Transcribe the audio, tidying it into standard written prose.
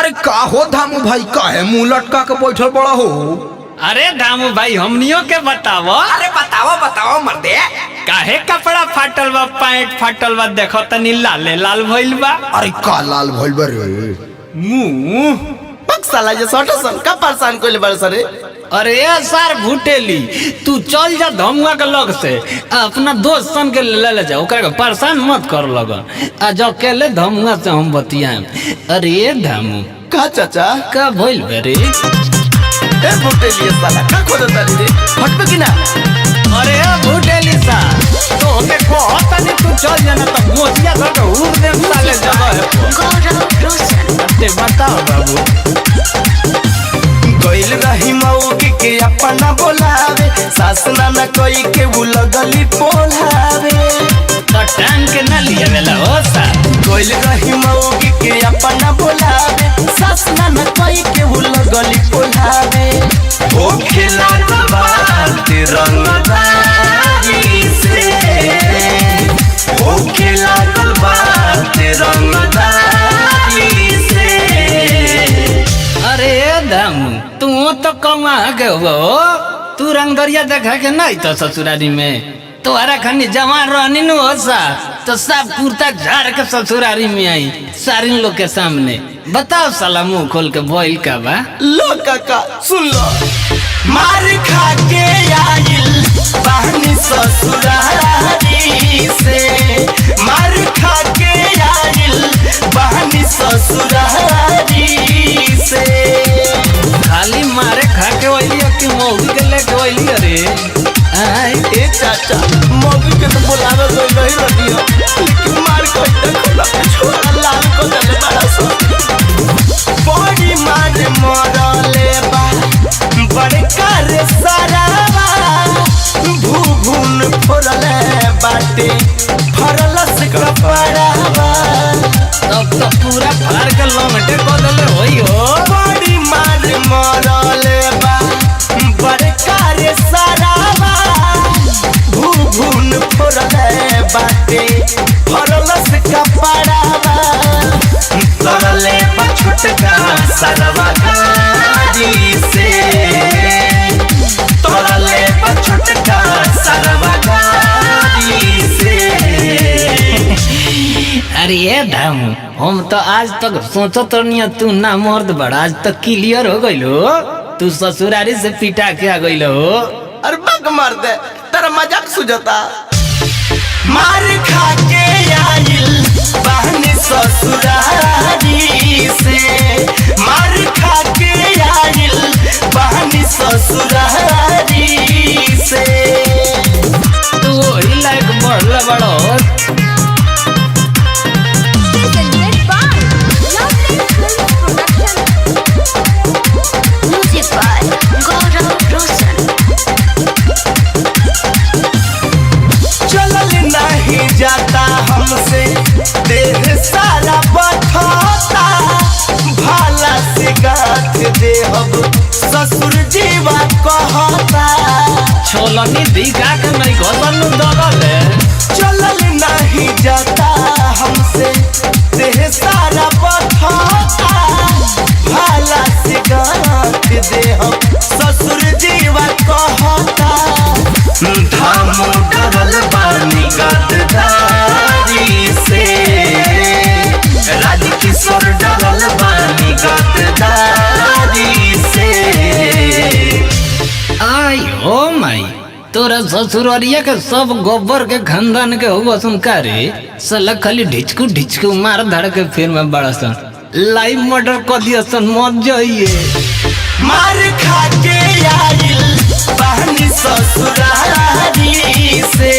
अरे का हो धामू भाई, काहे मुंह लटका के बैठल बड़ा हो? अरे धामू भाई हमनियों के बतावो। अरे बताओ बताओ मर्दे। काहे कपड़ा फाटल बा, पैंट फाटल बा, देखो तनी लाले लाल भइल बा। अरे का लाल भइल बा रे? मुंह पक साला ये सोटा सन का परेशान कोइले बड़ सरे। अरे सर भूटेली, तू चल जा धमुआ के लग से, अपना दोस्त सन के ले जा, ओकरा के परेशान मत कर लगन। आ जो अकेले धमुआ से हम बतियाएं। अरे धामू का चाचा का भइल बे रे? ए भुटेलिए साला का खोदता रे, हटबे कि ना? अरे भूटेली सा तो के कहत नहीं, तू चल जाना तो मोचिया धर के उड़ दे साले जगह है। ते बताओ बाबू। गइल रही मौगी के अपना बोलावे, सास नाना कोई के उ लगली पोलावे। तो टांग के न लिया वेला हो सा। गइल रही मौगी के अपना बोलावे, सास नाना कोई के उ लगली पोलावे। ओ खेला बात रंगदारी से, ओ खेला बात रंगदारी से। अरे धामू तू तो कमा के हो, तू रंगदरिया देखा के नहीं तो ससुरारी में तोहरा खनी जवान रहनी न हो सा, तो सब कुर्ता झाड़ के ससुरारी में आई सारी लोग के सामने। बताओ साला मुंह खोल के बोल का बा। लो काका सुन लो, मार खा के आइल बहनी ससुरारी से, मार खा के आइल बहनी ससुरारी से। खाली मारे खा के वही कि मौगी के लेके वही। अरे ए चाचा मौगी के तो बोलावे कोई नहीं रही हो, लेकिन मार को खोला छोड़ा लाल को दले बड़ा सो। बड़ी मार मरले बा बड़का रे सारावा, भूभून फोड़ले बाटे फरलस कपड़ावा। तब तो पूरा फाड़ के लंगटे को दले होई हो। बड़ी मार मरले बा बड़का रे सारावा, भूभून फोड़ले बाटे फरलस कपड़ावा। तरले पछुटका सरवा गाड़ी से, तरले पछुटका सरवा गाड़ी से। अरे ये धामू हम तो आज तक सोचत नहीं तू ना मर्द बड़ा, आज तक क्लियर हो गइल हो। तू ससुरारी से पिटा के आ गइल हो। अरे बग मार दे, तेरा मजाक सुझता। मार खा के आइल बहनी ससुरारी से, मार खा के आइल बहनी ससुरारी से। तू वही लायक मरला बड़ा हो। जाता हमसे देह सारा बथता, भाला से गाथ देहब ससुर जीवा कहता। छोलनी दिखा के नहीं घोसन दगले। चलल नहीं जाता हमसे देह सारा बथता, भाला से गाथ देहब ससुर जीवा कहता। धामू डरल बानी गद्दारी से, राजकिशोर डरल बानी गद्दारी से। आई हो माई, तोरा ससुररिया के सब गोबर के खानदान के हुआ सुनकारे साला खाली ढिचकू ढिचकू मार धड़ के फिर में बड़ा सन लाइव मर्डर कर दिया सन। मत जाइए मार खा के आइल बहनी ससुरारी से।